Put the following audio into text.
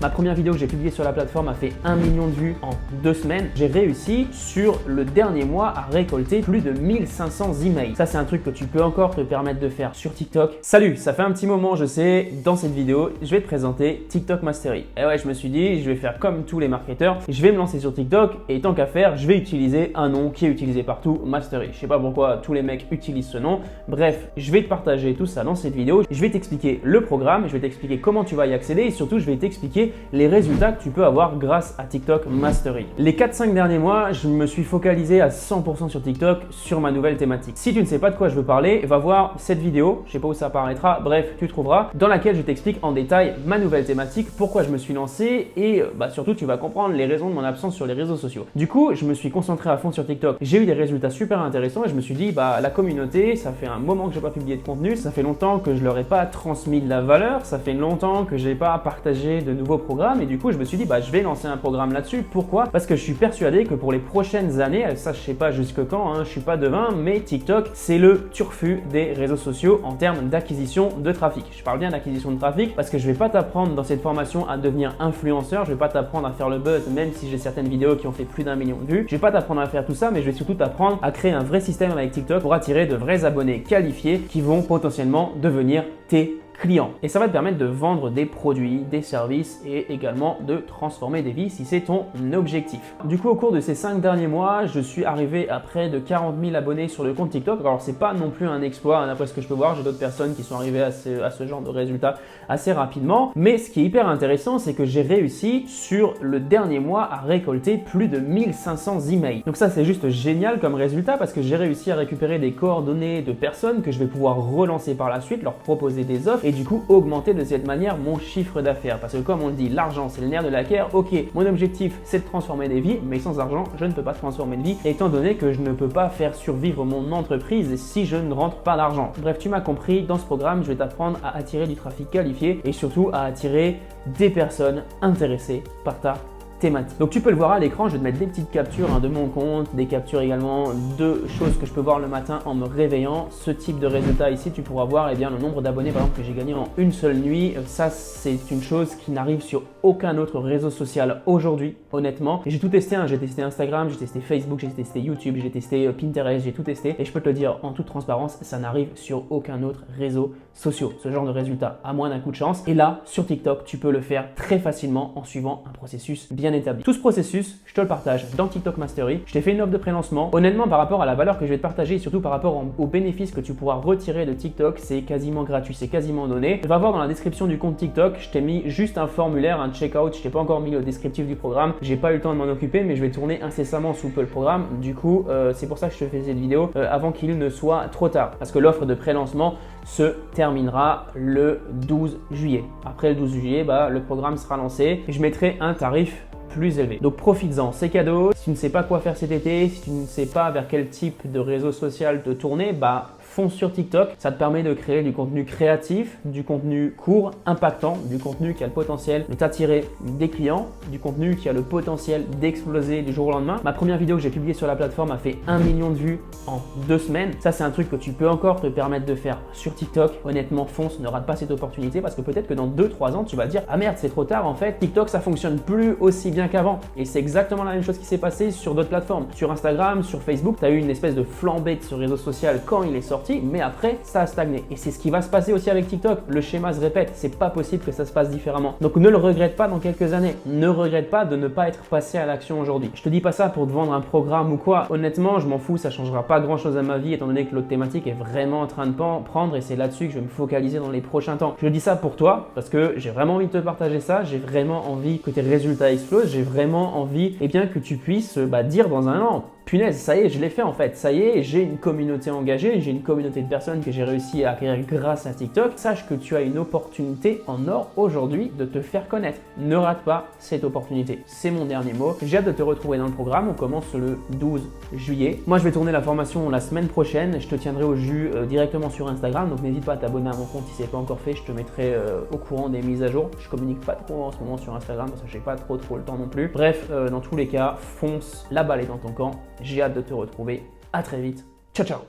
Ma première vidéo que j'ai publiée sur la plateforme a fait 1 million de vues en 2 semaines. J'ai réussi sur le dernier mois à récolter plus de 1500 emails. Ça, c'est un truc que tu peux encore te permettre de faire sur TikTok. Salut, ça fait un petit moment, je sais, dans cette vidéo, je vais te présenter TikTok Mastery. Et ouais, je me suis dit, je vais faire comme tous les marketeurs, je vais me lancer sur TikTok et tant qu'à faire, je vais utiliser un nom qui est utilisé partout, Mastery. Je sais pas pourquoi tous les mecs utilisent ce nom. Bref, je vais te partager tout ça dans cette vidéo. Je vais t'expliquer le programme, je vais t'expliquer comment tu vas y accéder et surtout, je vais t'expliquer les résultats que tu peux avoir grâce à TikTok Mastery. Les 4-5 derniers mois, je me suis focalisé à 100% sur TikTok, sur ma nouvelle thématique. Si tu ne sais pas de quoi je veux parler, va voir cette vidéo, je sais pas où ça apparaîtra, bref, tu trouveras, dans laquelle je t'explique en détail ma nouvelle thématique, pourquoi je me suis lancé et surtout tu vas comprendre les raisons de mon absence sur les réseaux sociaux. Du coup, je me suis concentré à fond sur TikTok. J'ai eu des résultats super intéressants et je me suis dit, la communauté, ça fait un moment que j'ai pas publié de contenu, ça fait longtemps que je leur ai pas transmis de la valeur, ça fait longtemps que j'ai pas partagé de nouveaux programme et du coup je me suis dit je vais lancer un programme là-dessus. Pourquoi? Parce que je suis persuadé que pour les prochaines années, ça je sais pas jusque quand, je suis pas devin, mais TikTok c'est le turfu des réseaux sociaux en termes d'acquisition de trafic. Je parle bien d'acquisition de trafic parce que je vais pas t'apprendre dans cette formation à devenir influenceur, je vais pas t'apprendre à faire le buzz même si j'ai certaines vidéos qui ont fait plus d'1 million de vues. Je vais pas t'apprendre à faire tout ça, mais je vais surtout t'apprendre à créer un vrai système avec TikTok pour attirer de vrais abonnés qualifiés qui vont potentiellement devenir tes clients. Et ça va te permettre de vendre des produits, des services et également de transformer des vies si c'est ton objectif. Du coup, au cours de ces 5 derniers mois, je suis arrivé à près de 40 000 abonnés sur le compte TikTok. Alors, c'est pas non plus un exploit, d'après ce que je peux voir. J'ai d'autres personnes qui sont arrivées à ce genre de résultats assez rapidement. Mais ce qui est hyper intéressant, c'est que j'ai réussi sur le dernier mois à récolter plus de 1500 emails. Donc ça, c'est juste génial comme résultat parce que j'ai réussi à récupérer des coordonnées de personnes que je vais pouvoir relancer par la suite, leur proposer des offres et du coup augmenter de cette manière mon chiffre d'affaires. Parce que comme on le dit, l'argent c'est le nerf de la guerre. Ok, mon objectif c'est de transformer des vies, mais sans argent je ne peux pas transformer de vie étant donné que je ne peux pas faire survivre mon entreprise si je ne rentre pas d'argent. Bref, tu m'as compris, dans ce programme je vais t'apprendre à attirer du trafic qualifié et surtout à attirer des personnes intéressées par ta thématique. Donc tu peux le voir à l'écran, je vais te mettre des petites captures de mon compte, des captures également de choses que je peux voir le matin en me réveillant. Ce type de résultat ici, tu pourras voir le nombre d'abonnés par exemple que j'ai gagné en une seule nuit. Ça, c'est une chose qui n'arrive sur aucun autre réseau social aujourd'hui, honnêtement. Et j'ai tout testé, j'ai testé Instagram, j'ai testé Facebook, j'ai testé YouTube, j'ai testé Pinterest, j'ai tout testé. Et je peux te le dire en toute transparence, ça n'arrive sur aucun autre réseau social. Ce genre de résultat, à moins d'un coup de chance. Et là, sur TikTok, tu peux le faire très facilement en suivant un processus bien établi. Tout ce processus, je te le partage dans TikTok Mastery. Je t'ai fait une offre de prélancement. Honnêtement, par rapport à la valeur que je vais te partager et surtout par rapport aux bénéfices que tu pourras retirer de TikTok, c'est quasiment gratuit, c'est quasiment donné. Va voir dans la description du compte TikTok, je t'ai mis juste un formulaire, un checkout. Je t'ai pas encore mis le descriptif du programme. J'ai pas eu le temps de m'en occuper, mais je vais tourner incessamment sous peu le programme. Du coup, c'est pour ça que je te fais cette vidéo avant qu'il ne soit trop tard. Parce que l'offre de prélancement se terminera le 12 juillet. Après le 12 juillet, le programme sera lancé et je mettrai un tarif plus élevé. Donc profites-en, c'est cadeau. Si tu ne sais pas quoi faire cet été, si tu ne sais pas vers quel type de réseau social te tourner, fonce sur TikTok. Ça te permet de créer du contenu créatif, du contenu court, impactant, du contenu qui a le potentiel de t'attirer des clients, du contenu qui a le potentiel d'exploser du jour au lendemain. Ma première vidéo que j'ai publiée sur la plateforme a fait 1 million de vues en 2 semaines. Ça, c'est un truc que tu peux encore te permettre de faire sur TikTok. Honnêtement, fonce, ne rate pas cette opportunité parce que peut-être que dans 2-3 ans, tu vas te dire « Ah merde, c'est trop tard en fait, TikTok, ça fonctionne plus aussi bien qu'avant. » Et c'est exactement la même chose qui s'est passé sur d'autres plateformes. Sur Instagram, sur Facebook, tu as eu une espèce de flambée de ce réseau social quand il est sorti. Mais après, ça a stagné. Et c'est ce qui va se passer aussi avec TikTok. Le schéma se répète. C'est pas possible que ça se passe différemment. Donc ne le regrette pas dans quelques années. Ne regrette pas de ne pas être passé à l'action aujourd'hui. Je te dis pas ça pour te vendre un programme ou quoi. Honnêtement, je m'en fous. Ça changera pas grand chose à ma vie étant donné que l'autre thématique est vraiment en train de prendre et c'est là-dessus que je vais me focaliser dans les prochains temps. Je dis ça pour toi parce que j'ai vraiment envie de te partager ça. J'ai vraiment envie que tes résultats explosent. J'ai vraiment envie que tu puisses dire dans un an, punaise, ça y est, je l'ai fait en fait. Ça y est, j'ai une communauté engagée, j'ai une communauté de personnes que j'ai réussi à acquérir grâce à TikTok. Sache que tu as une opportunité en or aujourd'hui de te faire connaître. Ne rate pas cette opportunité. C'est mon dernier mot. J'ai hâte de te retrouver dans le programme. On commence le 12 juillet. Moi, je vais tourner la formation la semaine prochaine. Je te tiendrai au jus directement sur Instagram. Donc, n'hésite pas à t'abonner à mon compte si ce n'est pas encore fait. Je te mettrai au courant des mises à jour. Je communique pas trop en ce moment sur Instagram parce que j'ai pas trop le temps non plus. Bref, dans tous les cas, fonce. La balle est dans ton camp. J'ai hâte de te retrouver. À très vite. Ciao, ciao.